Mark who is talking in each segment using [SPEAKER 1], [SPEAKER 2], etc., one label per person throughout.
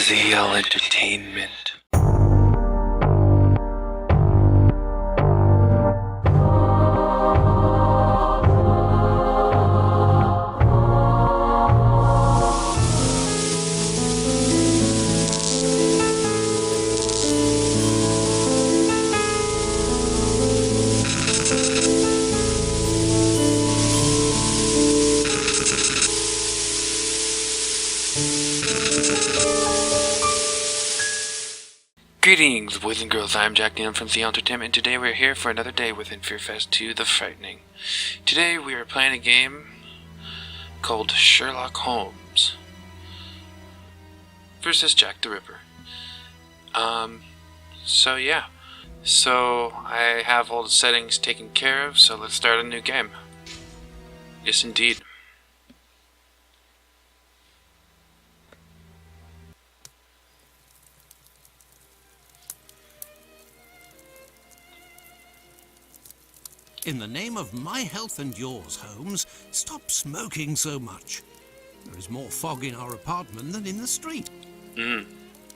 [SPEAKER 1] ZL Entertainment. Greetings, boys and girls. I'm Jack Neal from ZL Entertainment, and today we're here for another day within FearFest II: The Frightening. Today we are playing a game called Sherlock Holmes versus Jack the Ripper. So I have all the settings taken care of, so let's start a new game. Yes, indeed.
[SPEAKER 2] In the name of my health and yours, Holmes, stop smoking so much. There is more fog in our apartment than in the street.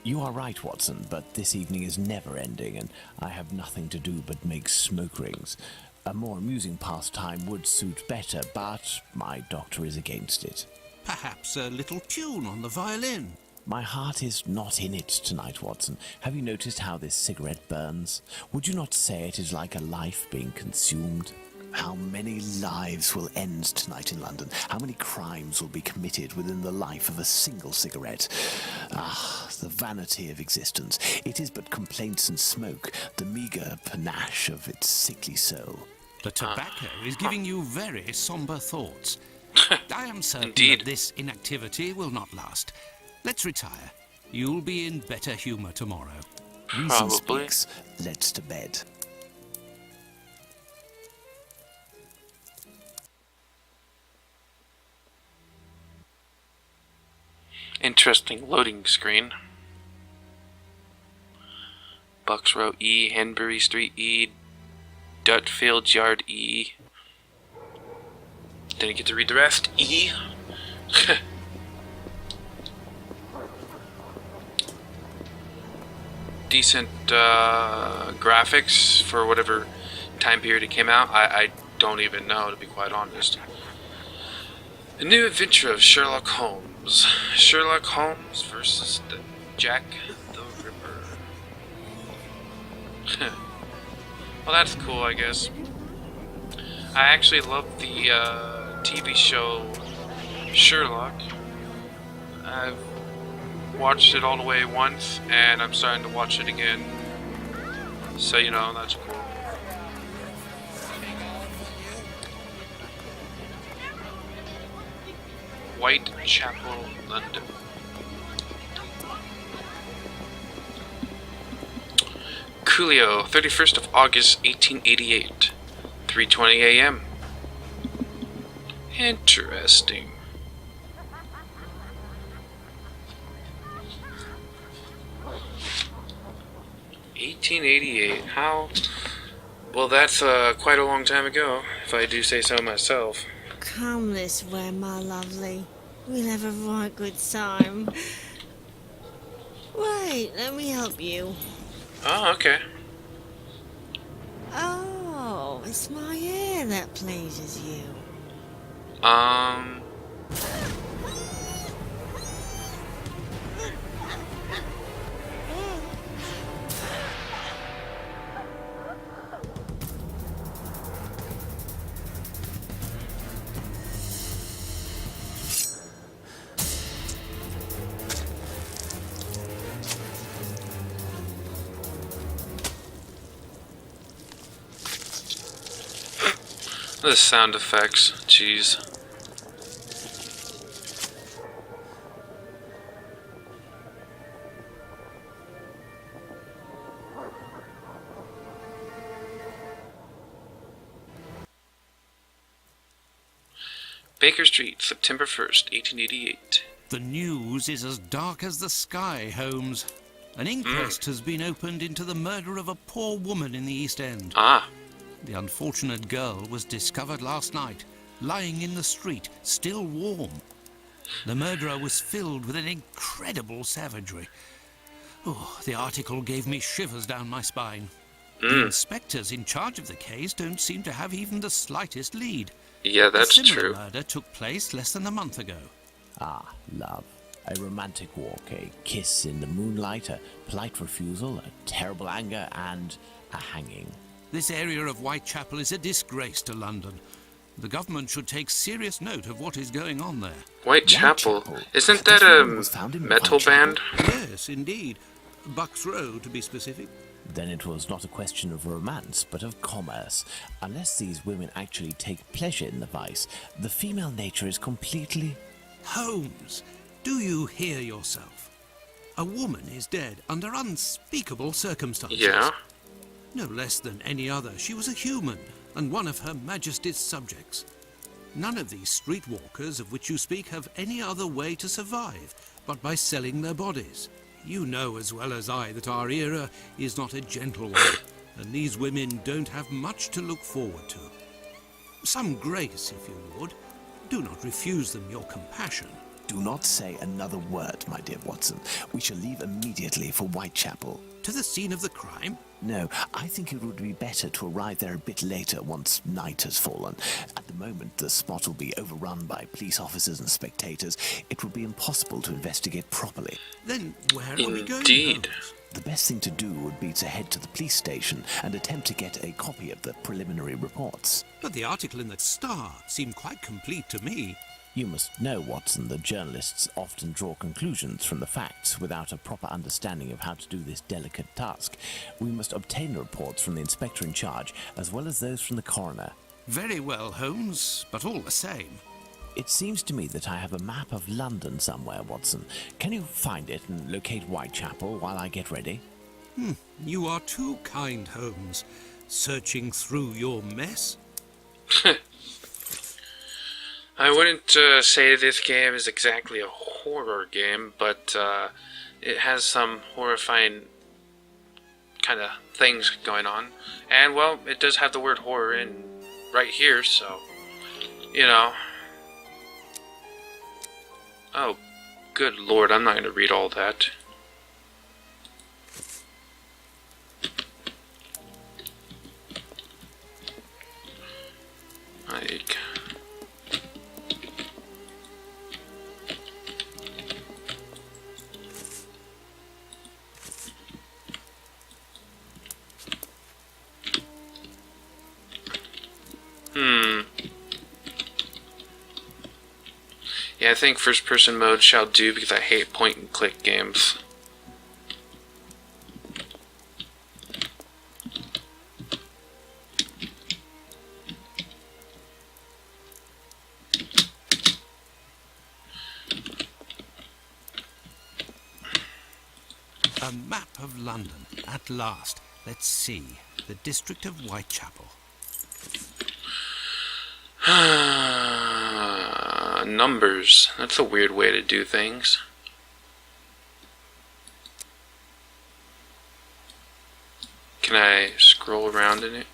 [SPEAKER 3] You are right, Watson, but this evening is never ending, and I have nothing to do but make smoke rings. A more amusing pastime would suit better, but my doctor is against it.
[SPEAKER 2] Perhaps a little tune on the violin.
[SPEAKER 3] My heart is not in it tonight, Watson. Have you noticed how this cigarette burns? Would you not say it is like a life being consumed? How many lives will end tonight in London? How many crimes will be committed within the life of a single cigarette? Ah, the vanity of existence. It is but complaints and smoke, the meagre panache of its sickly soul.
[SPEAKER 2] The tobacco is giving you very somber thoughts. I am certain
[SPEAKER 1] Indeed.
[SPEAKER 2] that this inactivity will not last. Let's retire. You'll be in better humor tomorrow.
[SPEAKER 3] Reason
[SPEAKER 1] Probably.
[SPEAKER 3] speaks. Let's to bed.
[SPEAKER 1] Interesting loading screen. Bucks Row E, Henbury Street E, Dutfield Yard E. Didn't get to read the rest. E. Decent graphics for whatever time period it came out. I don't even know, to be quite honest. A new adventure of Sherlock Holmes. Sherlock Holmes versus the Jack the Ripper. Well, that's cool, I guess. I actually love the TV show Sherlock. I've watched it all the way once, and I'm starting to watch it again. So, you know, that's cool. Whitechapel, London. Coolio, 31st of August, 1888. 3:20 a.m. Interesting. $1888. How? Well, that's quite a long time ago, if I do say so myself.
[SPEAKER 4] Come this way, my lovely. We'll have a right good time. Wait, let me help you.
[SPEAKER 1] Oh, okay.
[SPEAKER 4] Oh, it's my hair that pleases you.
[SPEAKER 1] The sound effects, jeez. Baker Street, September 1st, 1888.
[SPEAKER 2] The news is as dark as the sky, Holmes. An inquest has been opened into the murder of a poor woman in the East End.
[SPEAKER 1] Ah,
[SPEAKER 2] The unfortunate girl was discovered last night, lying in the street, still warm. The murderer was filled with an incredible savagery. Oh, the article gave me shivers down my spine. The inspectors in charge of the case don't seem to have even the slightest lead.
[SPEAKER 1] Yeah, that's
[SPEAKER 2] a similar
[SPEAKER 1] true.
[SPEAKER 2] murder took place less than a month ago.
[SPEAKER 3] Ah, love. A romantic walk, a kiss in the moonlight, a polite refusal, a terrible anger, and a hanging.
[SPEAKER 2] This area of Whitechapel is a disgrace to London. The government should take serious note of what is going on there.
[SPEAKER 1] Whitechapel?
[SPEAKER 3] Whitechapel?
[SPEAKER 1] Isn't
[SPEAKER 3] This
[SPEAKER 1] that a
[SPEAKER 3] woman was found in
[SPEAKER 1] metal
[SPEAKER 3] Whitechapel?
[SPEAKER 1] band?
[SPEAKER 2] Yes, indeed. Bucks Row, to be specific.
[SPEAKER 3] Then it was not a question of romance, but of commerce. Unless these women actually take pleasure in the vice, the female nature is completely...
[SPEAKER 2] Holmes, do you hear yourself? A woman is dead under unspeakable circumstances.
[SPEAKER 1] Yeah.
[SPEAKER 2] No less than any other, she was a human, and one of Her Majesty's subjects. None of these streetwalkers of which you speak have any other way to survive but by selling their bodies. You know as well as I that our era is not a gentle one, and these women don't have much to look forward to. Some grace, if you would. Do not refuse them your compassion.
[SPEAKER 3] Do not say another word, my dear Watson. We shall leave immediately for Whitechapel.
[SPEAKER 2] To the scene of the crime?
[SPEAKER 3] No, I think it would be better to arrive there a bit later once night has fallen. At the moment, the spot will be overrun by police officers and spectators. It would be impossible to investigate properly.
[SPEAKER 2] Then where are we going,
[SPEAKER 1] Indeed.
[SPEAKER 2] Holmes?
[SPEAKER 3] The best thing to do would be to head to the police station and attempt to get a copy of the preliminary reports.
[SPEAKER 2] But the article in the Star seemed quite complete to me.
[SPEAKER 3] You must know, Watson, that journalists often draw conclusions from the facts without a proper understanding of how to do this delicate task. We must obtain the reports from the inspector in charge, as well as those from the coroner.
[SPEAKER 2] Very well, Holmes, but all the same.
[SPEAKER 3] It seems to me that I have a map of London somewhere, Watson. Can you find it and locate Whitechapel while I get ready?
[SPEAKER 2] You are too kind, Holmes. Searching through your mess?
[SPEAKER 1] I wouldn't say this game is exactly a horror game, but it has some horrifying kind of things going on. And, well, it does have the word horror in right here, so, you know. Oh, good lord, I'm not going to read all that. Like... Yeah, I think first-person mode shall do because I hate point-and-click games.
[SPEAKER 2] A map of London, at last. Let's see. The district of Whitechapel.
[SPEAKER 1] Numbers. That's a weird way to do things. Can I scroll around in it?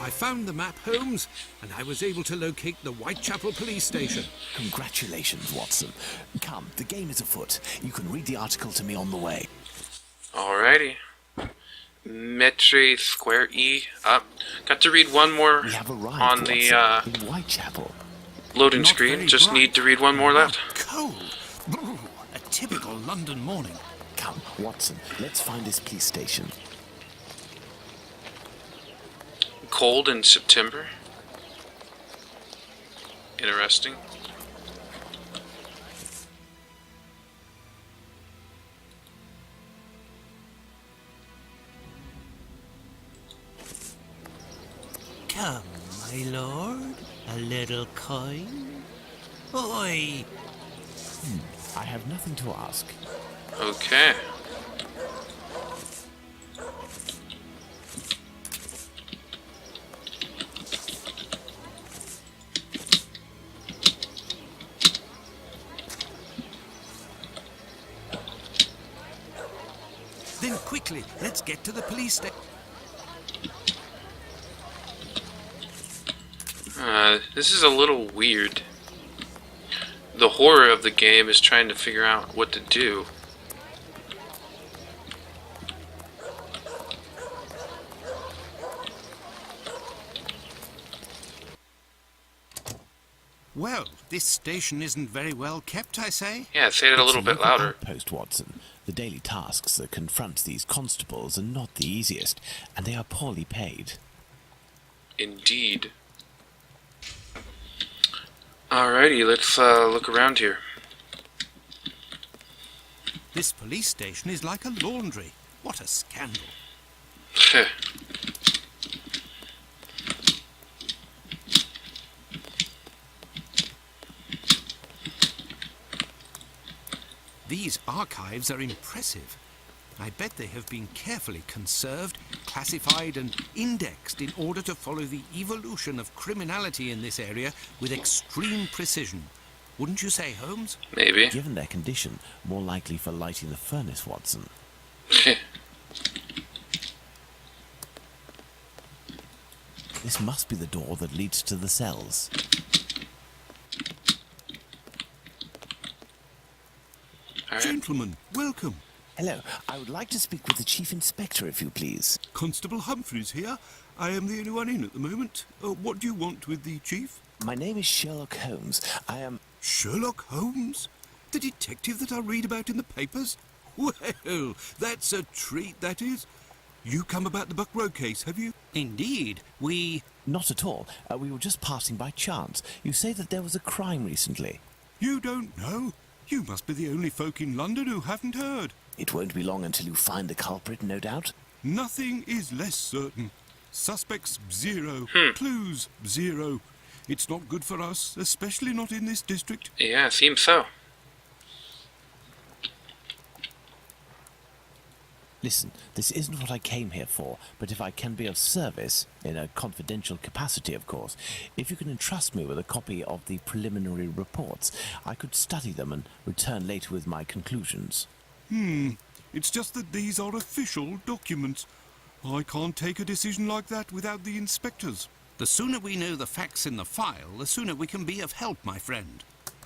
[SPEAKER 2] I found the map, Holmes, and I was able to locate the Whitechapel police station.
[SPEAKER 3] Congratulations, Watson. Come, the game is afoot. You can read the article to me on the way.
[SPEAKER 1] Alrighty. Metre Square E. Got to read one more
[SPEAKER 3] We have arrived,
[SPEAKER 1] on
[SPEAKER 3] Watson,
[SPEAKER 1] the
[SPEAKER 3] in Whitechapel.
[SPEAKER 1] loading
[SPEAKER 2] Not
[SPEAKER 1] screen.
[SPEAKER 2] very
[SPEAKER 1] Just
[SPEAKER 2] bright.
[SPEAKER 1] need to read one more left.
[SPEAKER 2] Cold. Brr, a typical London morning.
[SPEAKER 3] Come, Watson, let's find this police station.
[SPEAKER 1] Cold in September. Interesting.
[SPEAKER 2] Come, my lord, a little coin. Oi!
[SPEAKER 3] I have nothing to ask.
[SPEAKER 1] Okay.
[SPEAKER 2] Then quickly, let's get to the police station.
[SPEAKER 1] This is a little weird. The horror of the game is trying to figure out what to do.
[SPEAKER 2] Well, this station isn't very well kept, I say.
[SPEAKER 1] Yeah, say it a little bit louder.
[SPEAKER 3] Outpost, Watson. The daily tasks that confront these constables are not the easiest, and they are poorly paid.
[SPEAKER 1] Indeed. Alrighty, let's look around here.
[SPEAKER 2] This police station is like a laundry. What a scandal. These archives are impressive. I bet they have been carefully conserved, classified and indexed in order to follow the evolution of criminality in this area with extreme precision. Wouldn't you say, Holmes?
[SPEAKER 1] Maybe.
[SPEAKER 3] Given their condition, more likely for lighting the furnace, Watson. This must be the door that leads to the cells.
[SPEAKER 1] Alright.
[SPEAKER 2] Gentlemen, welcome.
[SPEAKER 3] Hello, I would like to speak with the Chief Inspector, if you please.
[SPEAKER 2] Constable Humphreys here. I am the only one in at the moment. What do you want with the chief?
[SPEAKER 3] My name is Sherlock Holmes. I am...
[SPEAKER 2] Sherlock Holmes? The detective that I read about in the papers? Well, that's a treat, that is. You come about the Buck Road case, have you? Indeed, we...
[SPEAKER 3] Not at all. We were just passing by chance. You say that there was a crime recently.
[SPEAKER 2] You don't know? You must be the only folk in London who haven't heard.
[SPEAKER 3] It won't be long until you find the culprit, no doubt.
[SPEAKER 2] Nothing is less certain. Suspects, zero. Clues, zero. It's not good for us, especially not in this district.
[SPEAKER 1] Yeah, seems so.
[SPEAKER 3] Listen, this isn't what I came here for, but if I can be of service, in a confidential capacity, of course, if you can entrust me with a copy of the preliminary reports, I could study them and return later with my conclusions.
[SPEAKER 2] It's just that these are official documents. I can't take a decision like that without the inspectors. The sooner we know the facts in the file, the sooner we can be of help, my friend.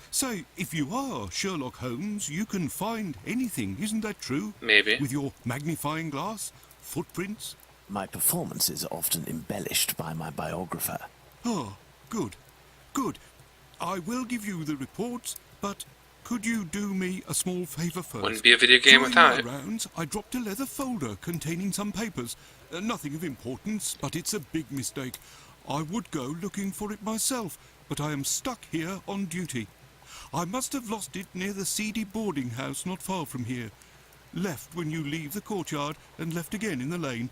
[SPEAKER 2] So, if you are Sherlock Holmes, you can find anything, isn't that true?
[SPEAKER 1] Maybe.
[SPEAKER 2] With your magnifying glass, footprints.
[SPEAKER 3] My performance is often embellished by my biographer.
[SPEAKER 2] Ah, good. Good. I will give you the reports, but could you do me a small favour first?
[SPEAKER 1] Wouldn't be a video game without it.
[SPEAKER 2] During my rounds, I dropped a leather folder containing some papers. Nothing of importance, but it's a big mistake. I would go looking for it myself, but I am stuck here on duty. I must have lost it near the seedy boarding house not far from here. Left when you leave the courtyard and left again in the lane.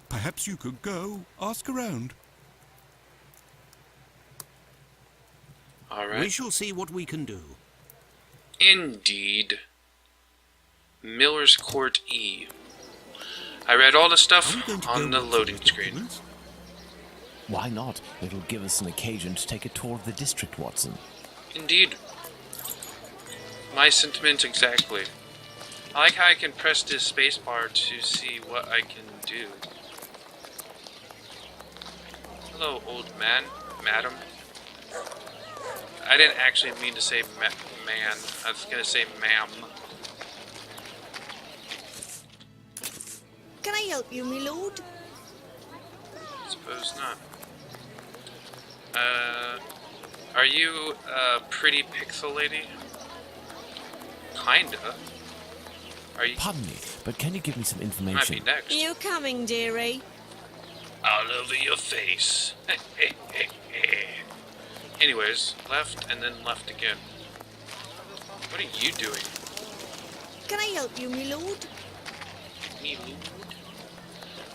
[SPEAKER 2] Perhaps you could go, ask around.
[SPEAKER 1] Alright.
[SPEAKER 2] We shall see what we can do.
[SPEAKER 1] Indeed. Miller's Court E. I read all the stuff
[SPEAKER 2] Are we going to
[SPEAKER 1] on
[SPEAKER 2] go
[SPEAKER 1] the
[SPEAKER 2] look for
[SPEAKER 1] loading
[SPEAKER 2] these
[SPEAKER 1] screen.
[SPEAKER 2] documents?
[SPEAKER 3] Why not? It'll give us an occasion to take a tour of the district, Watson.
[SPEAKER 1] Indeed. My sentiments exactly. I like how I can press this spacebar to see what I can do. Hello, old man, madam. I didn't actually mean to say man. I was gonna say ma'am.
[SPEAKER 4] Can I help you, my lord?
[SPEAKER 1] Suppose not. Are you a pretty pixel lady? Kinda. Are you?
[SPEAKER 3] Pardon me, but can you give me some
[SPEAKER 1] Might
[SPEAKER 3] information?
[SPEAKER 1] be next.
[SPEAKER 4] You coming, dearie?
[SPEAKER 1] All over your face. Anyways, left and then left again. What are you doing?
[SPEAKER 4] Can I help you, my lord?
[SPEAKER 1] Me, lord?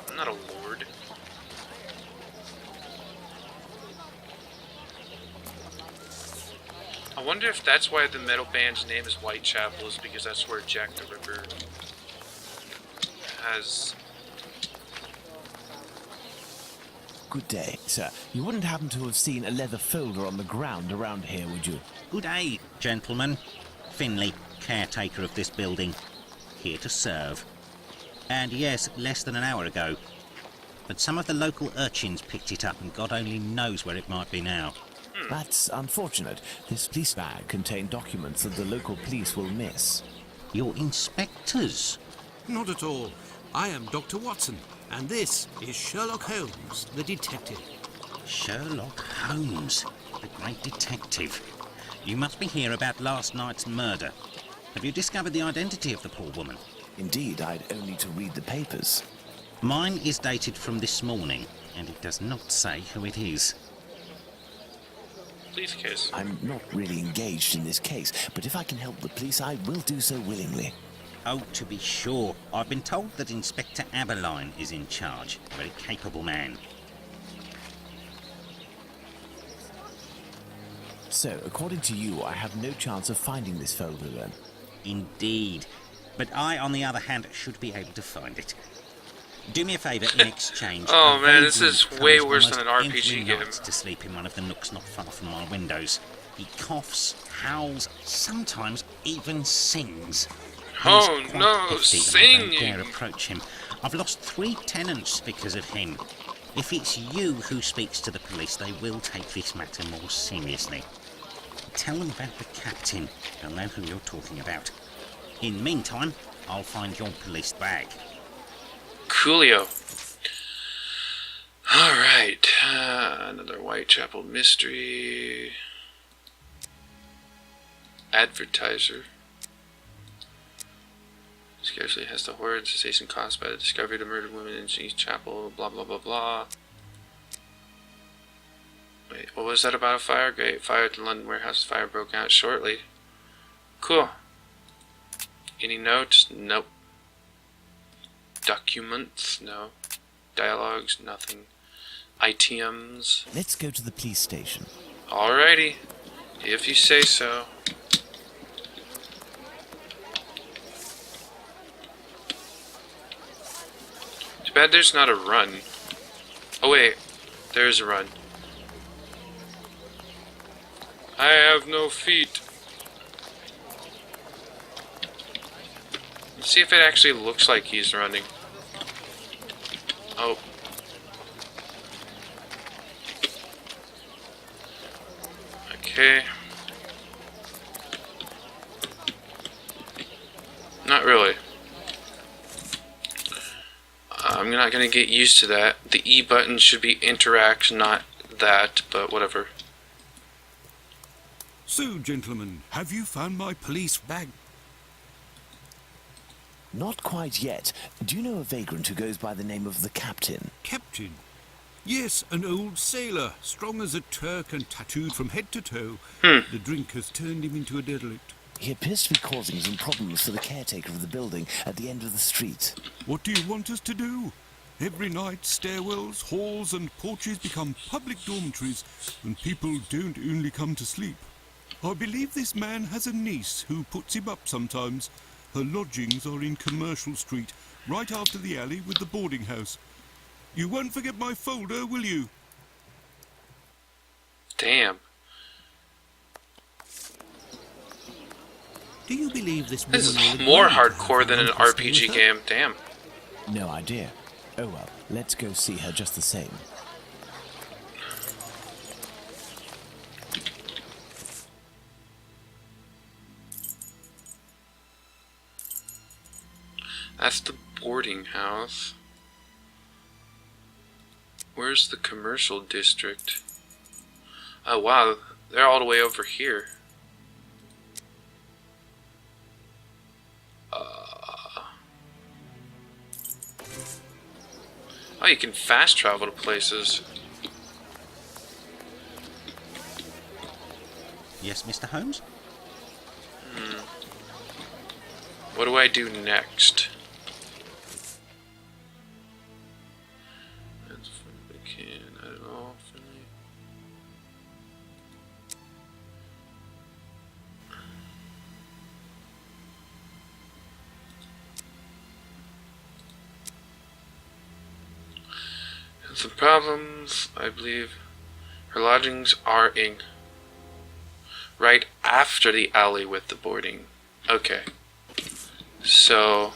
[SPEAKER 1] I'm not a lord. I wonder if that's why the metal band's name is Whitechapel, is because that's where Jack the Ripper has...
[SPEAKER 3] Good day, sir. You wouldn't happen to have seen a leather folder on the ground around here, would you?
[SPEAKER 5] Good day, gentlemen. Finley, caretaker of this building. Here to serve. And yes, less than an hour ago. but some of the local urchins picked it up and God only knows where it might be now.
[SPEAKER 3] That's unfortunate. This police bag contained documents that the local police will miss.
[SPEAKER 5] Your inspectors?
[SPEAKER 2] Not at all. I am Dr. Watson, and this is Sherlock Holmes, the detective.
[SPEAKER 5] Sherlock Holmes, the great detective. You must be here about last night's murder. Have you discovered the identity of the poor woman?
[SPEAKER 3] Indeed, I'd only to read the papers.
[SPEAKER 5] Mine is dated from this morning, and it does not say who it is.
[SPEAKER 1] Police case.
[SPEAKER 3] I'm not really engaged in this case, but if I can help the police, I will do so willingly.
[SPEAKER 5] Oh, to be sure. I've been told that Inspector Aberline is in charge. A very capable man.
[SPEAKER 3] So, according to you, I have no chance of finding this folder then?
[SPEAKER 5] Indeed. But I, on the other hand, should be able to find it. Do me a favour in exchange.
[SPEAKER 1] Oh,
[SPEAKER 5] A
[SPEAKER 1] man, this
[SPEAKER 5] vagrant
[SPEAKER 1] is
[SPEAKER 5] comes
[SPEAKER 1] way worse than
[SPEAKER 5] almost
[SPEAKER 1] an RPG
[SPEAKER 5] every
[SPEAKER 1] game.
[SPEAKER 5] night to sleep in one of the nooks not far from my windows. He coughs, howls, sometimes even sings.
[SPEAKER 1] Oh,
[SPEAKER 5] He's quite
[SPEAKER 1] no,
[SPEAKER 5] hefty and I don't dare
[SPEAKER 1] singing.
[SPEAKER 5] approach him. I've lost 3 tenants because of him. If it's you who speaks to the police, they will take this matter more seriously. Tell them about the captain. They'll know who you're talking about. In the meantime, I'll find your police bag.
[SPEAKER 1] Coolio. Alright, another Whitechapel mystery. Advertiser. Scarcely has the horrid cessation caused by the discovery of the murdered woman in East Chapel, blah blah blah blah. Wait, what was that about a fire? Great, fire at the London warehouse. Fire broke out shortly. Cool. Any notes? Nope. Documents? No. Dialogues? Nothing. Items?
[SPEAKER 3] Let's go to the police station.
[SPEAKER 1] Alrighty. If you say so. Too bad there's not a run. Oh wait, there's a run. I have no feet. Let's see if it actually looks like he's running. Oh. Okay. Not really. I'm not gonna get used to that. The E button should be interact, not that, but whatever.
[SPEAKER 2] So, gentlemen, have you found my police bag?
[SPEAKER 3] Not quite yet. Do you know a vagrant who goes by the name of the Captain?
[SPEAKER 2] Captain? Yes, an old sailor, strong as a Turk and tattooed from head to toe. The drink has turned him into a derelict.
[SPEAKER 3] He appears to be causing some problems for the caretaker of the building at the end of the street.
[SPEAKER 2] What do you want us to do? Every night, stairwells, halls and porches become public dormitories, and people don't only come to sleep. I believe this man has a niece who puts him up sometimes. Her lodgings are in Commercial Street, right after the alley with the boarding house. You won't forget my folder, will you?
[SPEAKER 1] Damn.
[SPEAKER 2] Do you believe this
[SPEAKER 1] This is
[SPEAKER 2] woman will
[SPEAKER 1] more
[SPEAKER 2] agree to
[SPEAKER 1] hardcore
[SPEAKER 2] have
[SPEAKER 1] than an
[SPEAKER 2] Uncle stay
[SPEAKER 1] RPG
[SPEAKER 2] with her?
[SPEAKER 1] game. Damn.
[SPEAKER 3] No idea. Oh well, let's go see her just the same.
[SPEAKER 1] That's the boarding house. Where's the commercial district? Oh wow, they're all the way over here. Oh, you can fast travel to places.
[SPEAKER 5] Yes, Mr. Holmes?
[SPEAKER 1] What do I do next? That's from the can. I don't know. Some problems, I believe. Her lodgings are in right after the alley with the boarding. Okay. So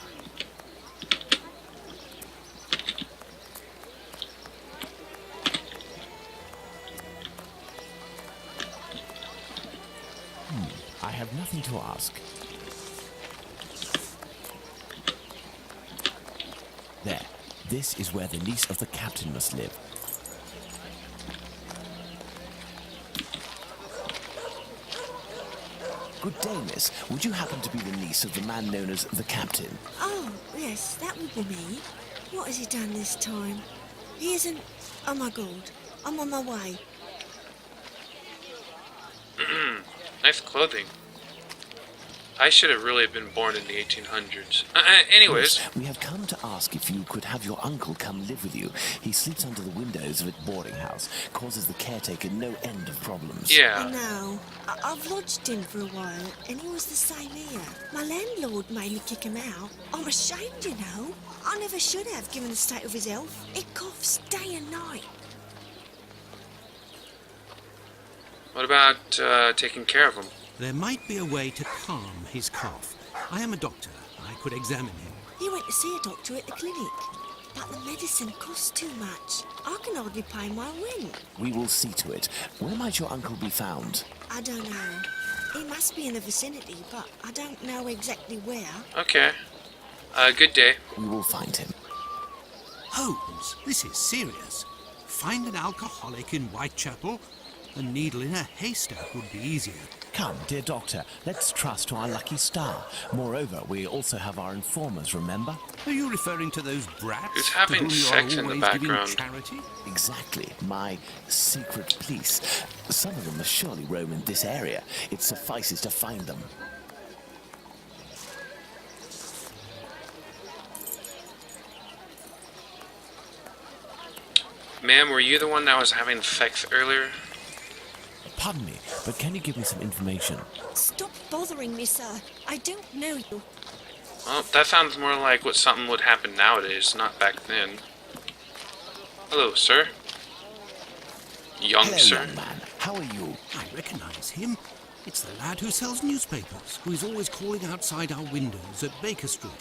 [SPEAKER 3] I have nothing to ask. There. This is where the niece of the captain must live. Good day, miss. Would you happen to be the niece of the man known as the captain?
[SPEAKER 4] Oh, yes, that would be me. What has he done this time? He isn't... Oh, my God. I'm on my way.
[SPEAKER 1] Nice clothing. I should have really been born in the 1800s. Anyways.
[SPEAKER 3] Yes, we have come to ask if you could have your uncle come live with you. He sleeps under the windows of a boarding house, causes the caretaker no end of problems.
[SPEAKER 4] I
[SPEAKER 1] Yeah.
[SPEAKER 4] know. I've lodged him for a while, and he was the same here. My landlord made me kick him out. I'm ashamed, you know. I never should have, given the state of his health. It coughs day and night.
[SPEAKER 1] What about taking care of him?
[SPEAKER 2] There might be a way to calm his cough. I am a doctor. I could examine him.
[SPEAKER 4] He went to see a doctor at the clinic, but the medicine costs too much. I can hardly pay my rent.
[SPEAKER 3] We will see to it. Where might your uncle be found?
[SPEAKER 4] I don't know. He must be in the vicinity, but I don't know exactly where.
[SPEAKER 1] Okay. Good day.
[SPEAKER 3] We will find him.
[SPEAKER 2] Holmes, this is serious. Find an alcoholic in Whitechapel? A needle in a haystack would be easier.
[SPEAKER 3] Come, dear doctor, let's trust to our lucky star. Moreover, we also have our informers, remember?
[SPEAKER 2] Are you referring to those brats
[SPEAKER 1] Who's
[SPEAKER 2] to
[SPEAKER 1] having
[SPEAKER 2] whom you
[SPEAKER 1] sex
[SPEAKER 2] are
[SPEAKER 1] in the
[SPEAKER 2] always giving
[SPEAKER 1] background?
[SPEAKER 2] charity?
[SPEAKER 3] Exactly, my secret police. Some of them must surely roam in this area. It suffices to find them.
[SPEAKER 1] Ma'am, were you the one that was having sex earlier?
[SPEAKER 3] Pardon me, but can you give me some information?
[SPEAKER 4] Stop bothering me, sir. I don't know you.
[SPEAKER 1] Well, that sounds more like what something would happen nowadays, not back then. Hello, sir. Young
[SPEAKER 3] Hello,
[SPEAKER 1] sir.
[SPEAKER 3] young man. How are you?
[SPEAKER 2] I recognize him. It's the lad who sells newspapers, who is always calling outside our windows at Baker Street,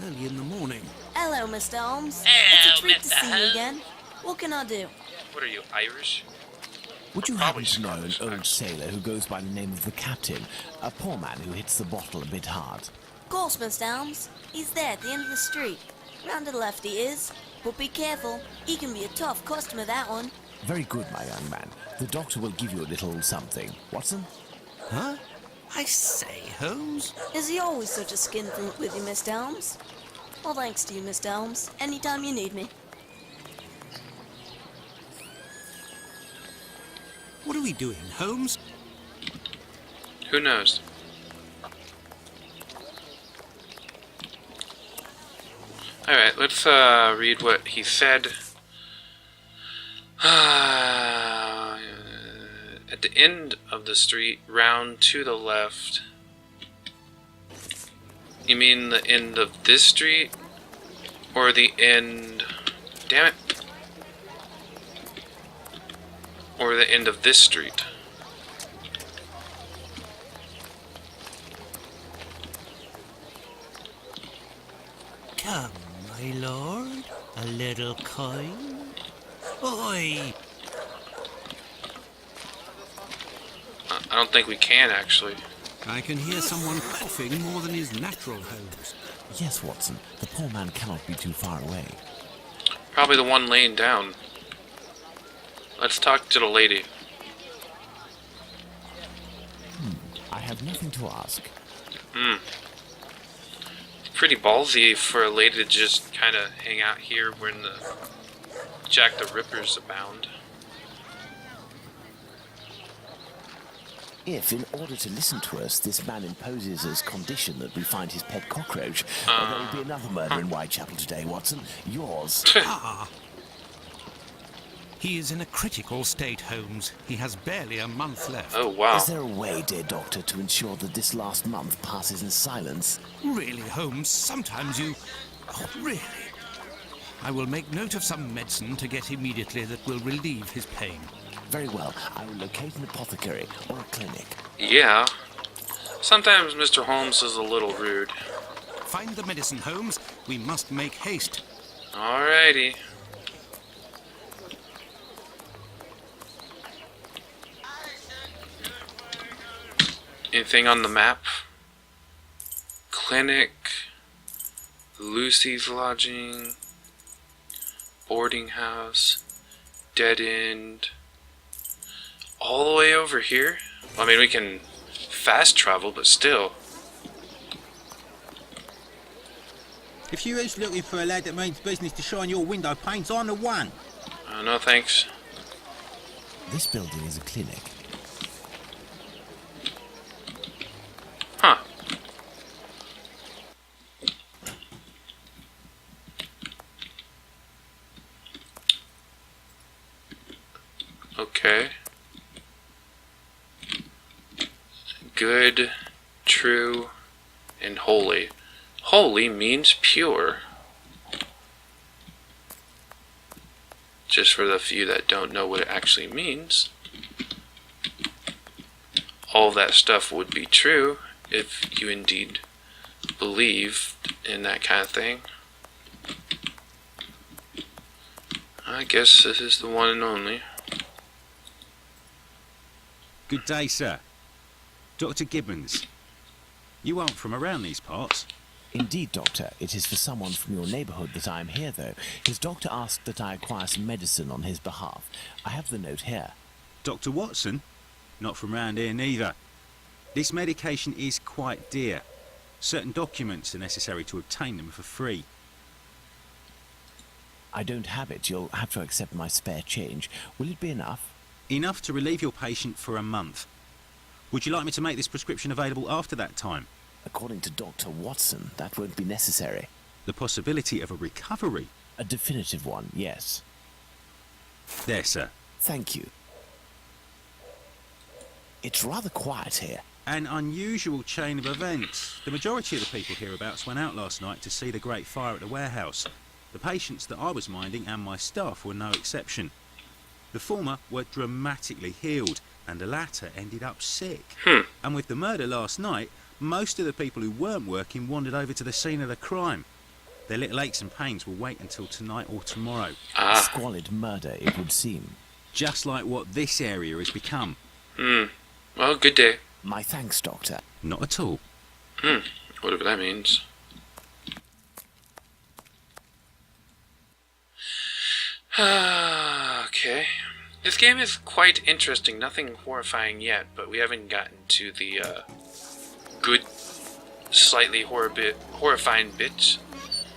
[SPEAKER 2] early in the morning.
[SPEAKER 6] Hello, Mr. Holmes.
[SPEAKER 7] Hello,
[SPEAKER 6] It's a treat to
[SPEAKER 7] Mr.
[SPEAKER 6] see you
[SPEAKER 7] Holmes.
[SPEAKER 6] again. What can I do?
[SPEAKER 1] What are you, Irish?
[SPEAKER 3] Would you
[SPEAKER 1] Probably
[SPEAKER 3] happen to know an
[SPEAKER 1] Scottish,
[SPEAKER 3] old
[SPEAKER 1] actually.
[SPEAKER 3] sailor who goes by the name of the captain? A poor man who hits the bottle a bit hard.
[SPEAKER 6] Of course, Mr. Holmes. He's there at the end of the street. Round to the left he is. But be careful. He can be a tough customer, that one.
[SPEAKER 3] Very good, my young man. The doctor will give you a little something. Watson?
[SPEAKER 2] Huh? I say, Holmes.
[SPEAKER 6] Is he always such a skinflint with you, Mr. Holmes? Well, thanks to you, Mr. Holmes. Anytime you need me.
[SPEAKER 2] What are we doing, Holmes?
[SPEAKER 1] Who knows? Alright, let's read what he said. At the end of the street, round to the left. You mean the end of this street? Or the end... Damn it. Or the end of this street?
[SPEAKER 2] Come, my lord. A little coin. Oi!
[SPEAKER 1] I don't think we can, actually.
[SPEAKER 2] I can hear someone coughing more than is natural, Holmes.
[SPEAKER 3] Yes, Watson. The poor man cannot be too far away.
[SPEAKER 1] Probably the one laying down. Let's talk to the lady.
[SPEAKER 3] I have nothing to ask.
[SPEAKER 1] Pretty ballsy for a lady to just kind of hang out here when the Jack the Rippers abound.
[SPEAKER 3] If, in order to listen to us, this man imposes as condition that we find his pet cockroach, there will be another murder in Whitechapel today, Watson. Yours.
[SPEAKER 2] Ah! He is in a critical state, Holmes. He has barely a month left.
[SPEAKER 1] Oh, wow.
[SPEAKER 3] Is there a way, dear doctor, to ensure that this last month passes in silence?
[SPEAKER 2] Really, Holmes, sometimes you... Oh, really? I will make note of some medicine to get immediately that will relieve his pain.
[SPEAKER 3] Very well. I will locate an apothecary or a clinic.
[SPEAKER 1] Yeah. Sometimes Mr. Holmes is a little rude.
[SPEAKER 2] Find the medicine, Holmes. We must make haste.
[SPEAKER 1] Alrighty. Anything on the map? Clinic, Lucy's lodging, boarding house, dead end. All the way over here? I mean, we can fast travel, but still.
[SPEAKER 5] If you is looking for a lad that means business to shine your window panes, I'm the one.
[SPEAKER 1] No thanks.
[SPEAKER 3] This building is a clinic.
[SPEAKER 1] Huh. Okay. Good, true, and holy. Holy means pure. Just for the few that don't know what it actually means, all that stuff would be true if you indeed believed in that kind of thing. I guess this is the one and only.
[SPEAKER 7] Good day, sir. Dr. Gibbons. You aren't from around these parts.
[SPEAKER 3] Indeed, Doctor. It is for someone from your neighbourhood that I am here, though. His doctor asked that I acquire some medicine on his behalf. I have the note here.
[SPEAKER 7] Dr. Watson? Not from round here neither. This medication is quite dear. Certain documents are necessary to obtain them for free.
[SPEAKER 3] I don't have it. You'll have to accept my spare change. Will it be enough?
[SPEAKER 7] Enough to relieve your patient for a month. Would you like me to make this prescription available after that time?
[SPEAKER 3] According to Dr. Watson, that won't be necessary.
[SPEAKER 7] The possibility of a recovery?
[SPEAKER 3] A definitive one, yes.
[SPEAKER 7] There, sir.
[SPEAKER 3] Thank you. It's rather quiet here.
[SPEAKER 7] An unusual chain of events. The majority of the people hereabouts went out last night to see the great fire at the warehouse. The patients that I was minding and my staff were no exception. The former were dramatically healed, and the latter ended up sick. And with the murder last night, most of the people who weren't working wandered over to the scene of the crime. Their little aches and pains will wait until tonight or tomorrow.
[SPEAKER 3] Squalid murder, it would seem.
[SPEAKER 7] Just like what this area has become.
[SPEAKER 1] Well, good day.
[SPEAKER 3] My thanks, Doctor.
[SPEAKER 7] Not at all.
[SPEAKER 1] Whatever that means. Okay. This game is quite interesting. Nothing horrifying yet, but we haven't gotten to the good, slightly horrifying bits.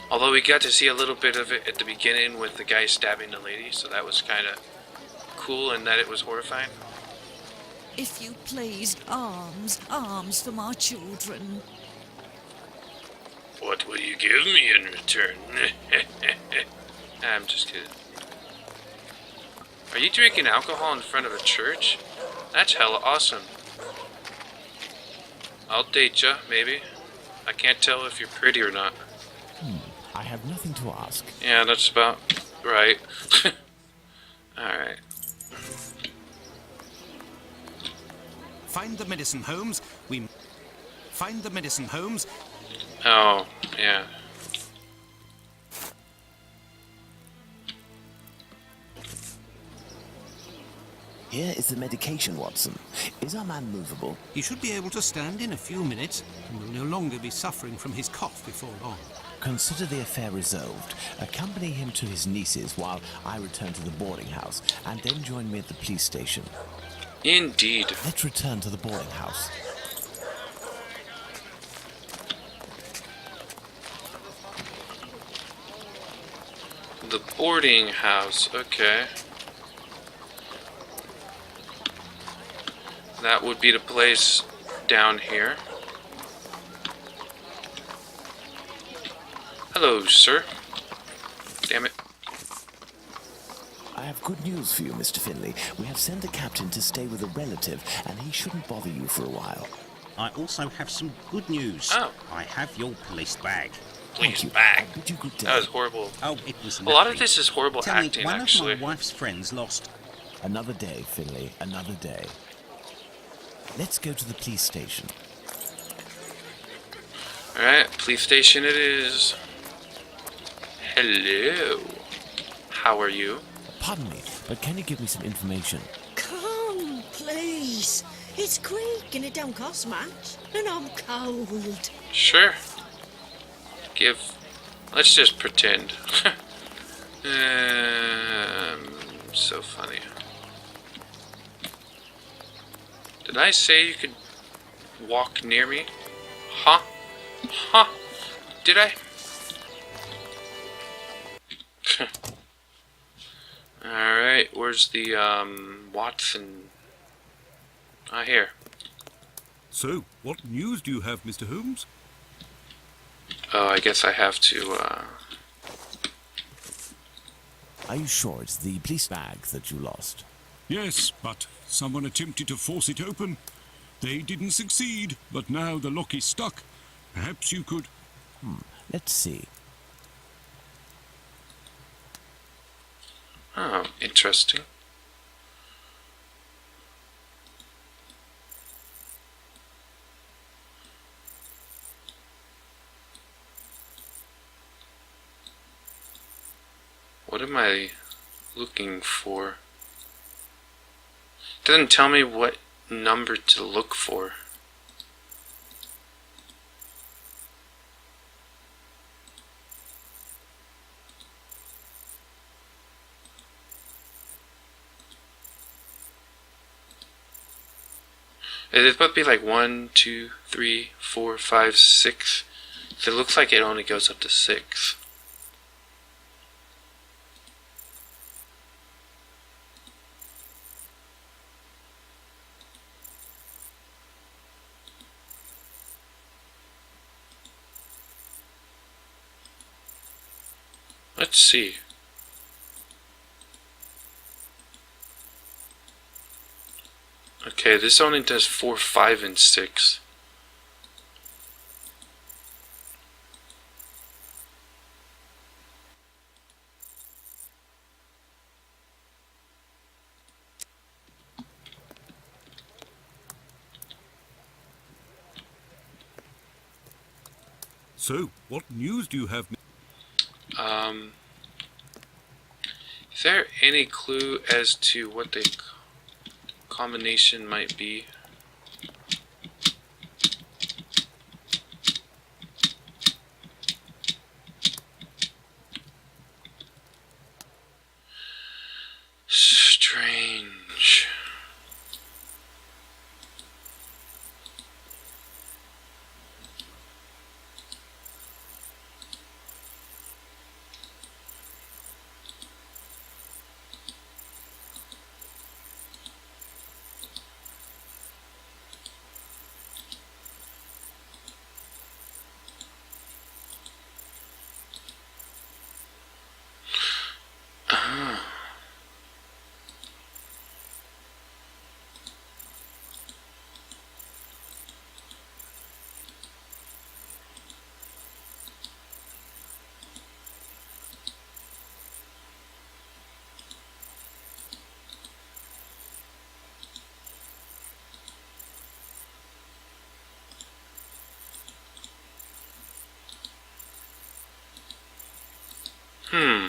[SPEAKER 1] Although we got to see a little bit of it at the beginning with the guy stabbing the lady, so that was kind of cool in that it was horrifying.
[SPEAKER 8] If you please, arms, arms for my children.
[SPEAKER 1] What will you give me in return? I'm just kidding. Are you drinking alcohol in front of a church? That's hella awesome. I'll date ya, maybe. I can't tell if you're pretty or not.
[SPEAKER 3] I have nothing to ask.
[SPEAKER 1] Yeah, that's about right. Alright.
[SPEAKER 2] Find the medicine, Holmes. Find the medicine, Holmes.
[SPEAKER 1] Oh, yeah.
[SPEAKER 3] Here is the medication, Watson. Is our man movable?
[SPEAKER 2] He should be able to stand in a few minutes and will no longer be suffering from his cough before long.
[SPEAKER 3] Consider the affair resolved. Accompany him to his niece's while I return to the boarding house, and then join me at the police station.
[SPEAKER 1] Indeed.
[SPEAKER 3] Let's return to the boarding house.
[SPEAKER 1] The boarding house, okay. That would be the place down here. Hello, sir. Damn it.
[SPEAKER 3] I have good news for you, Mr. Finley. We have sent the captain to stay with a relative, and he shouldn't bother you for a while.
[SPEAKER 5] I also have some good news.
[SPEAKER 1] Oh.
[SPEAKER 5] I have your police bag.
[SPEAKER 1] Please
[SPEAKER 3] you.
[SPEAKER 1] back.
[SPEAKER 3] I bid you good day.
[SPEAKER 1] That was horrible.
[SPEAKER 5] Oh, it was
[SPEAKER 1] A lot of
[SPEAKER 5] nothing.
[SPEAKER 1] this is horrible
[SPEAKER 5] Tell me,
[SPEAKER 1] acting,
[SPEAKER 5] one
[SPEAKER 1] actually.
[SPEAKER 5] of my wife's friends lost...
[SPEAKER 3] Another day, Finley. Another day. Let's go to the police station.
[SPEAKER 1] Alright, police station it is. Hello. How are you?
[SPEAKER 3] Pardon me, but can you give me some information?
[SPEAKER 8] Come, please.
[SPEAKER 4] It's Greek and it don't cost much. And I'm cold.
[SPEAKER 1] Sure. Let's just pretend. So funny. Did I say you could walk near me? Huh? Huh? Did I? Alright, where's the, Watson? Ah, here.
[SPEAKER 2] So, what news do you have, Mr. Holmes?
[SPEAKER 1] Oh, I guess I have to,
[SPEAKER 3] Are you sure it's the police bag that you lost?
[SPEAKER 9] Yes, but someone attempted to force it open. They didn't succeed, but now the lock is stuck. Perhaps you could...
[SPEAKER 3] Let's see.
[SPEAKER 1] Oh, interesting. What am I looking for? It doesn't tell me what number to look for. It might be like 1, 2, 3, 4, 5, 6. It looks like it only goes up to 6. Let's see. Okay, this only does 4, 5, and 6.
[SPEAKER 2] So, what news do you have?
[SPEAKER 1] Is there any clue as to what the combination might be? Strange. Hmm.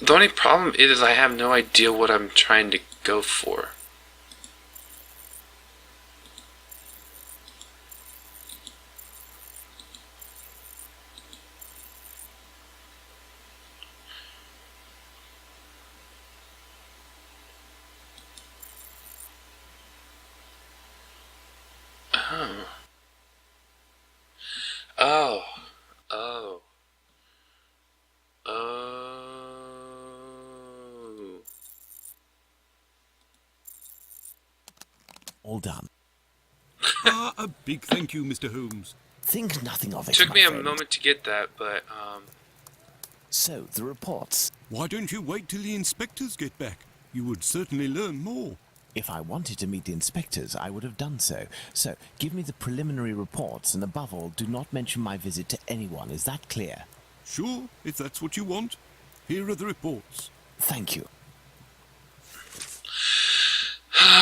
[SPEAKER 1] The only problem is I have no idea what I'm trying to go for. Oh. Oh. Oh. Oh.
[SPEAKER 3] All done.
[SPEAKER 2] A big thank you, Mr. Holmes.
[SPEAKER 3] Think nothing of it,
[SPEAKER 1] Took
[SPEAKER 3] my
[SPEAKER 1] me a
[SPEAKER 3] friend.
[SPEAKER 1] moment to get that, but
[SPEAKER 3] So, the reports.
[SPEAKER 2] Why don't you wait till the inspectors get back? You would certainly learn more.
[SPEAKER 3] If I wanted to meet the inspectors, I would have done so. So, give me the preliminary reports, and above all, do not mention my visit to anyone. Is that clear?
[SPEAKER 2] Sure, if that's what you want. Here are the reports.
[SPEAKER 3] Thank you.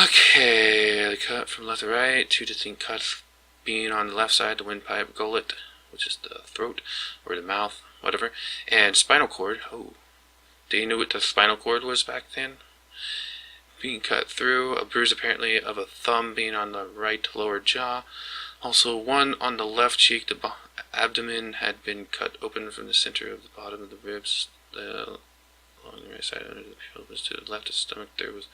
[SPEAKER 1] okay, the cut from left to right, 2 distinct cuts being on the left side, the windpipe gullet, which is the throat, or the mouth, whatever, and spinal cord. Oh, do you know what the spinal cord was back then? Being cut through, a bruise apparently of a thumb being on the right lower jaw, also one on the left cheek. The abdomen had been cut open from the center of the bottom of the ribs, along the right side under the pelvis to the left of the stomach. There was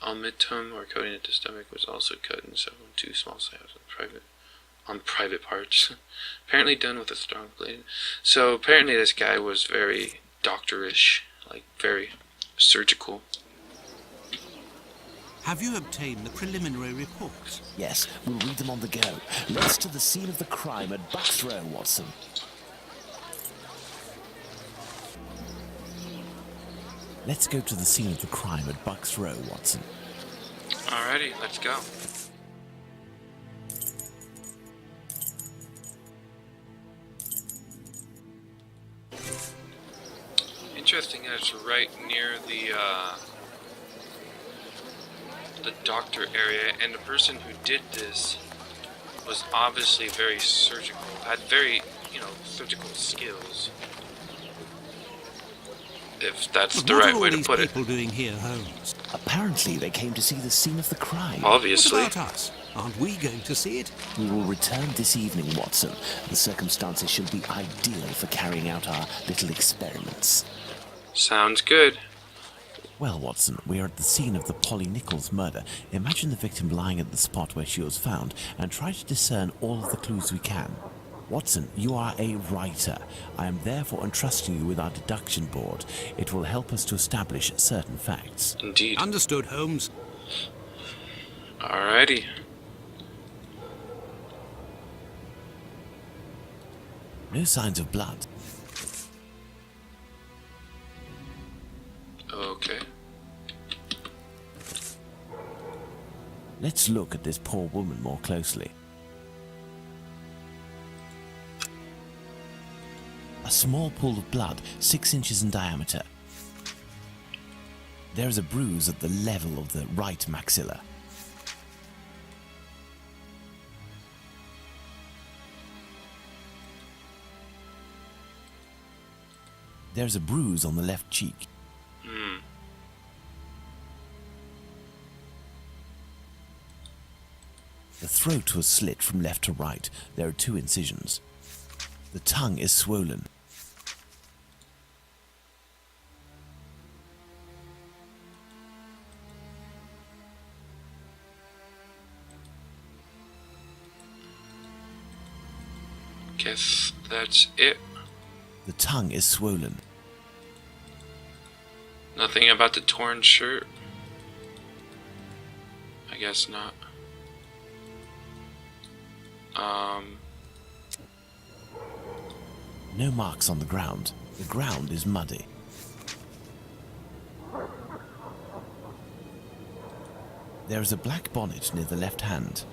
[SPEAKER 1] omentum, or coating at the stomach, was also cut in several 2 small slabs on private parts. Apparently done with a strong blade. So apparently this guy was very doctorish, like very surgical.
[SPEAKER 2] Have you obtained the preliminary reports?
[SPEAKER 3] Yes, we'll read them on the go. Let's to the scene of the crime at Bucks Row, Watson. Let's go to the scene of the crime at Bucks Row, Watson.
[SPEAKER 1] Alrighty, let's go. Interesting that it's right near the doctor area, and the person who did this was obviously very surgical, had very, surgical skills. If that's the right way to put it.
[SPEAKER 2] What are all these people doing here, Holmes?
[SPEAKER 3] Apparently they came to see the scene of the crime.
[SPEAKER 1] Obviously.
[SPEAKER 2] What about us? Aren't we going to see it?
[SPEAKER 3] We will return this evening, Watson. The circumstances should be ideal for carrying out our little experiments.
[SPEAKER 1] Sounds good.
[SPEAKER 3] Well, Watson, we are at the scene of the Polly Nichols murder. Imagine the victim lying at the spot where she was found and try to discern all of the clues we can. Watson, you are a writer. I am therefore entrusting you with our deduction board. It will help us to establish certain facts.
[SPEAKER 1] Indeed.
[SPEAKER 2] Understood, Holmes.
[SPEAKER 1] Alrighty.
[SPEAKER 3] No signs of blood.
[SPEAKER 1] Okay.
[SPEAKER 3] Let's look at this poor woman more closely. A small pool of blood, 6 inches in diameter. There is a bruise at the level of the right maxilla. There's a bruise on the left cheek. The throat was slit from left to right. There are 2 incisions. The tongue is swollen.
[SPEAKER 1] Guess that's it.
[SPEAKER 3] The tongue is swollen.
[SPEAKER 1] Nothing about the torn shirt? I guess not.
[SPEAKER 3] No marks on the ground. The ground is muddy. There is a black bonnet near the left hand.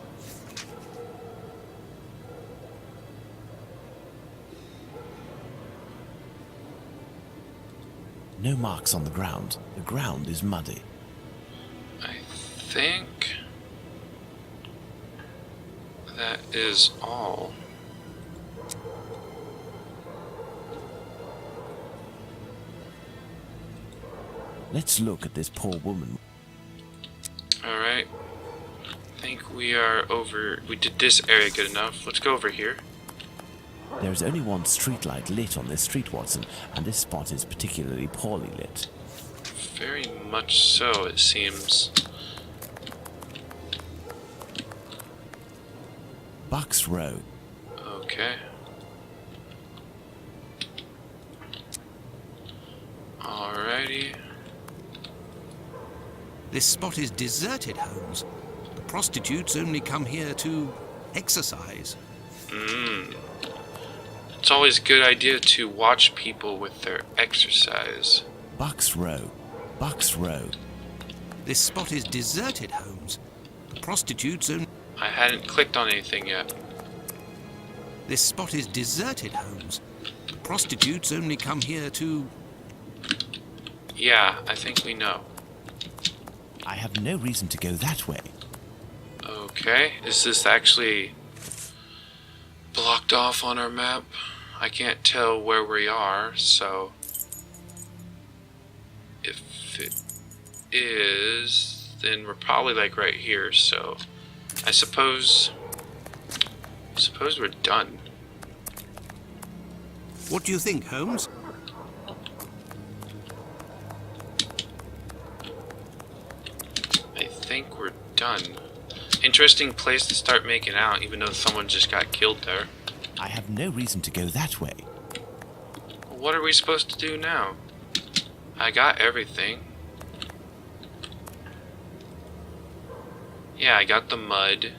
[SPEAKER 3] No marks on the ground. The ground is muddy.
[SPEAKER 1] I think that is all.
[SPEAKER 3] Let's look at this poor woman.
[SPEAKER 1] Alright. I think we are over. We did this area good enough. Let's go over here.
[SPEAKER 3] There is only one streetlight lit on this street, Watson, and this spot is particularly poorly lit.
[SPEAKER 1] Very much so, it seems.
[SPEAKER 3] Bucks Row.
[SPEAKER 1] Okay. Alrighty.
[SPEAKER 2] This spot is deserted, Holmes. The prostitutes only come here to exercise.
[SPEAKER 1] It's always a good idea to watch people with their exercise.
[SPEAKER 3] Bucks Row. Bucks Row.
[SPEAKER 2] This spot is deserted, Holmes. The prostitutes only...
[SPEAKER 1] I hadn't clicked on anything yet.
[SPEAKER 2] This spot is deserted, Holmes. The prostitutes only come here to...
[SPEAKER 1] Yeah, I think we know.
[SPEAKER 3] I have no reason to go that way.
[SPEAKER 1] Okay, is this actually blocked off on our map? I can't tell where we are, so if it is, then we're probably like right here, so I suppose we're done.
[SPEAKER 2] What do you think, Holmes?
[SPEAKER 1] I think we're done. Interesting place to start making out, even though someone just got killed there.
[SPEAKER 3] I have no reason to go that way.
[SPEAKER 1] What are we supposed to do now? I got everything. Yeah, I got the mud.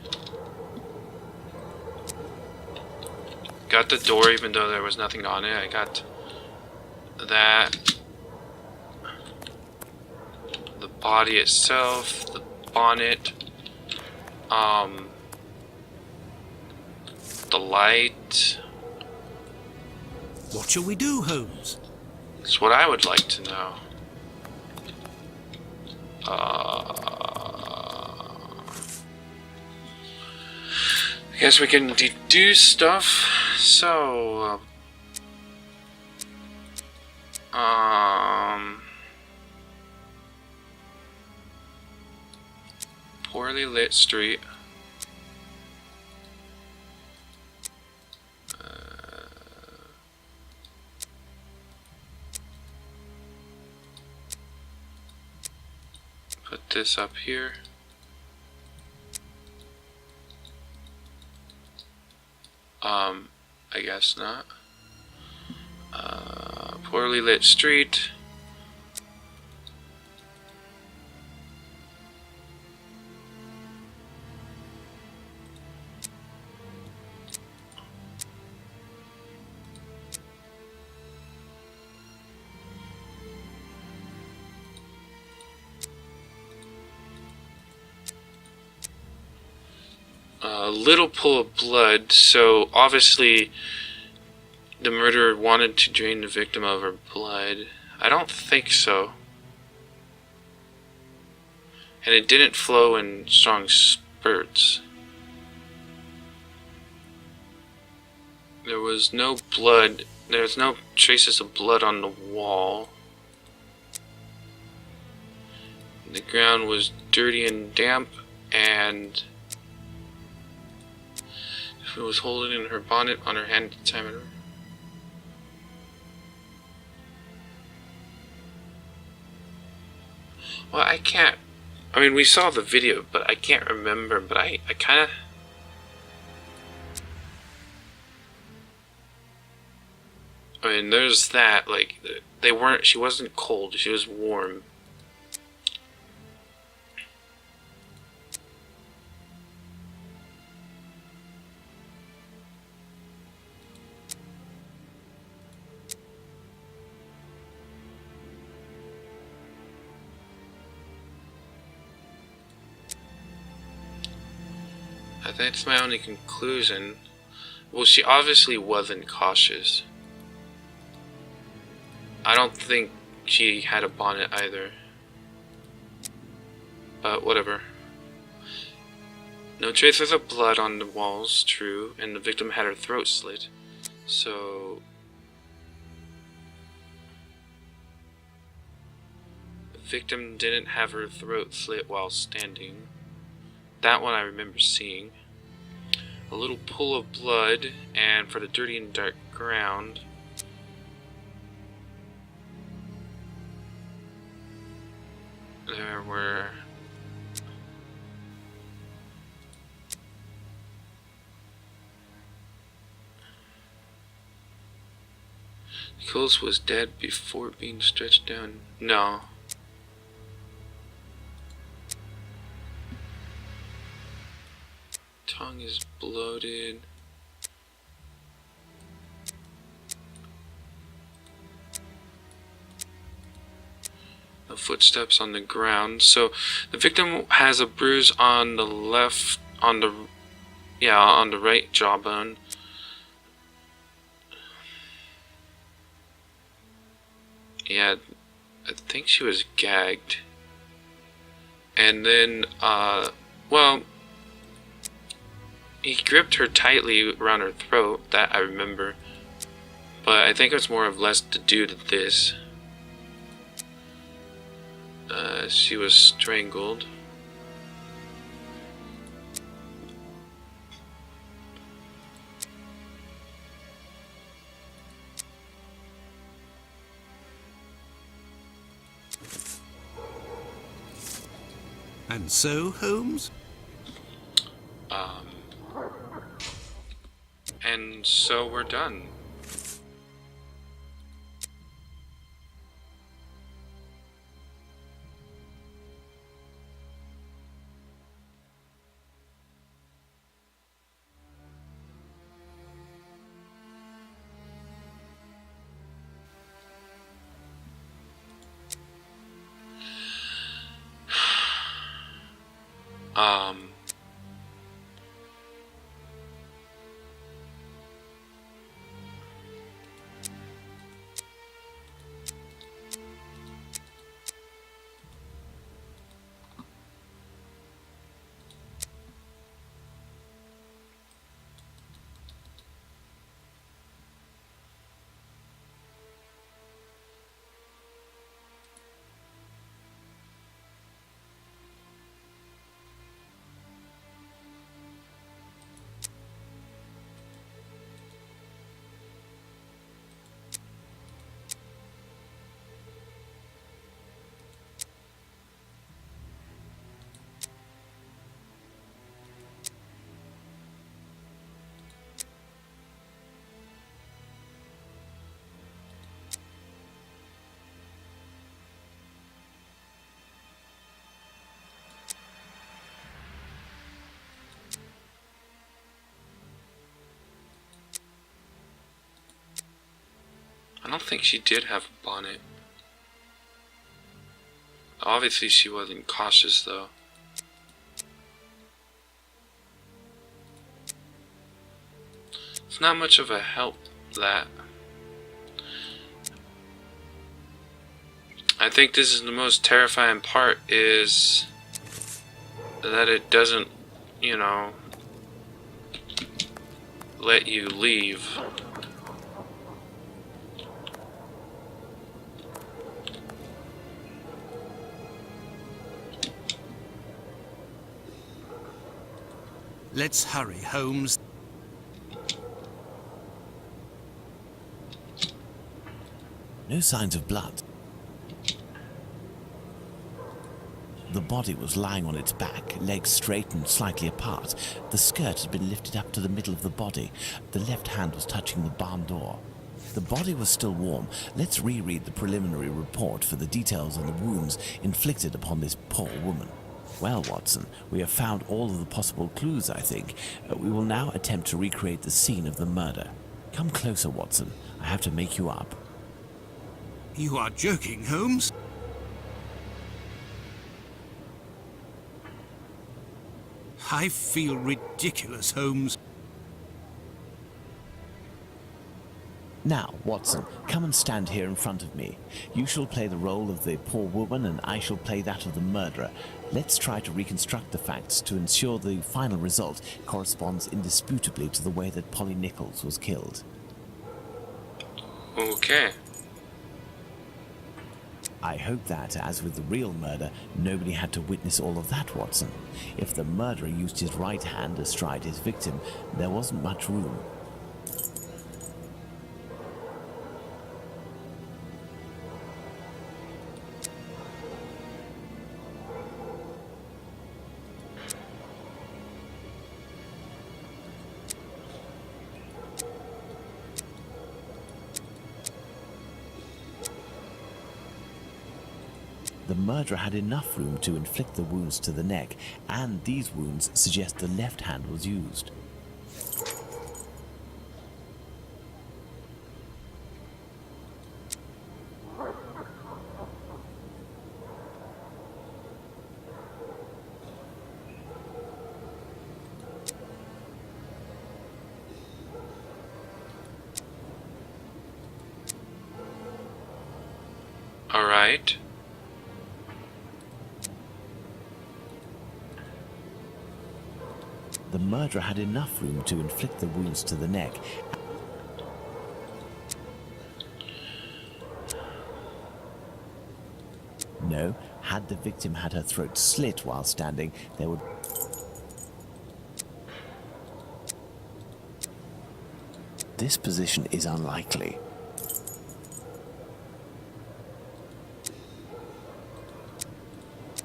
[SPEAKER 1] Got the door even though there was nothing on it. I got that. The body itself, the bonnet, the light.
[SPEAKER 2] What shall we do, Holmes?
[SPEAKER 1] That's what I would like to know. I guess we can deduce stuff. So, poorly lit street. Put this up here. I guess not. Poorly lit street. A little pool of blood, so obviously the murderer wanted to drain the victim of her blood. I don't think so. And it didn't flow in strong spurts. There was no blood, there's no traces of blood on the wall. The ground was dirty and damp, and she was holding in her bonnet on her hand at the time of her. Well, I can't. I mean, we saw the video, but I can't remember. But I kind of. I mean, there's that. Like, they weren't. She wasn't cold. She was warm. That's my only conclusion. Well, she obviously wasn't cautious. I don't think she had a bonnet either. But whatever. No traces of blood on the walls, true, and the victim had her throat slit. So the victim didn't have her throat slit while standing. That one I remember seeing. A little pool of blood, and for the dirty and dark ground. There were Nichols was dead before being stretched down. No. Tongue is bloated. No footsteps on the ground. So the victim has a bruise on the left, on the right jawbone. Yeah, I think she was gagged. And then, well, he gripped her tightly around her throat, that I remember. But I think it's more or less to do to this. She was strangled.
[SPEAKER 2] And so, Holmes?
[SPEAKER 1] And so we're done. I don't think she did have a bonnet. Obviously she wasn't cautious though. It's not much of a help that. I think this is the most terrifying part, is that it doesn't, you know, let you leave.
[SPEAKER 2] Let's hurry, Holmes.
[SPEAKER 3] No signs of blood. The body was lying on its back, legs straight and slightly apart. The skirt had been lifted up to the middle of the body. The left hand was touching the barn door. The body was still warm. Let's reread the preliminary report for the details on the wounds inflicted upon this poor woman. Well, Watson, we have found all of the possible clues, I think. We will now attempt to recreate the scene of the murder. Come closer, Watson. I have to make you up.
[SPEAKER 2] You are joking, Holmes? I feel ridiculous, Holmes.
[SPEAKER 3] Now, Watson, come and stand here in front of me. You shall play the role of the poor woman and I shall play that of the murderer. Let's try to reconstruct the facts to ensure the final result corresponds indisputably to the way that Polly Nichols was killed.
[SPEAKER 1] Okay.
[SPEAKER 3] I hope that, as with the real murder, nobody had to witness all of that, Watson. If the murderer used his right hand astride his victim, there wasn't much room. The murderer had enough room to inflict the wounds to the neck, and these wounds suggest the left hand was used.
[SPEAKER 1] All right.
[SPEAKER 3] the murderer had enough room to inflict the wounds to the neck. No, had the victim had her throat slit while standing, there would... This position is unlikely.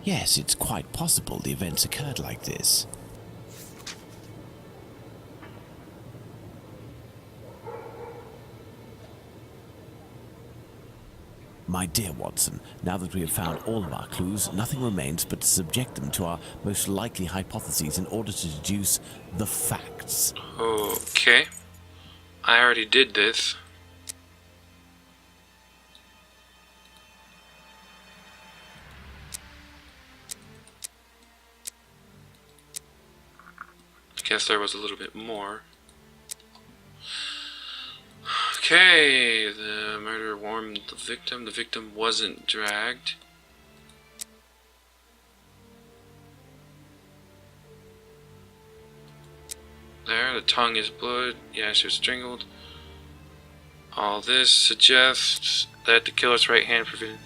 [SPEAKER 3] Yes, it's quite possible the events occurred like this. My dear Watson, now that we have found all of our clues, nothing remains but to subject them to our most likely hypotheses in order to deduce the facts.
[SPEAKER 1] Okay. I already did this. I guess there was a little bit more. Okay, the murderer warned the victim. The victim wasn't dragged. There, the tongue is blood. Yeah, she was strangled. All this suggests that the killer's right hand prevented.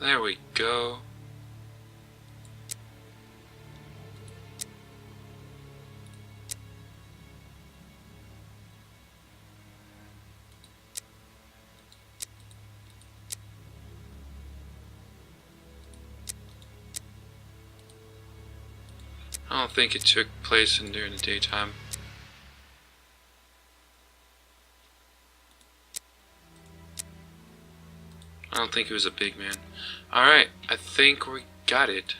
[SPEAKER 1] There we go. I don't think it took place during the daytime. I don't think he was a big man. Alright, I think we got it.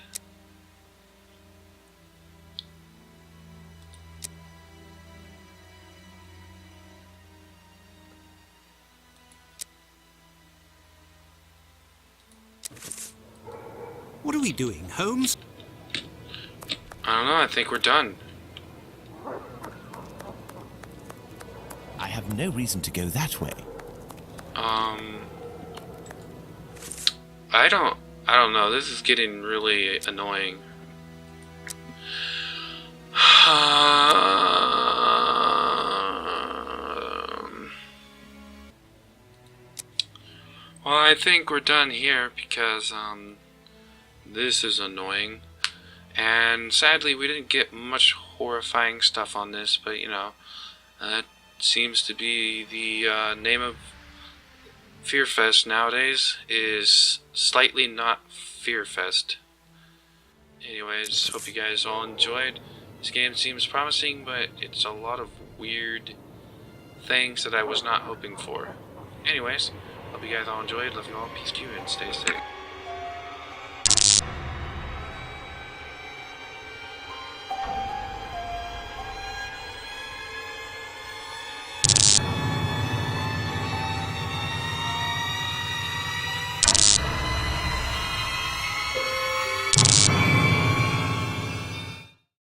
[SPEAKER 2] What are we doing, Holmes?
[SPEAKER 1] I don't know, I think we're done.
[SPEAKER 3] I have no reason to go that way.
[SPEAKER 1] I don't know, this is getting really annoying. Well, I think we're done here because, this is annoying. And sadly, we didn't get much horrifying stuff on this, but you know, that seems to be the name of FearFest nowadays, is slightly not FearFest. Anyways, hope you guys all enjoyed. This game seems promising, but it's a lot of weird things that I was not hoping for. Anyways, hope you guys all enjoyed. Love you all. Peace to you and stay safe.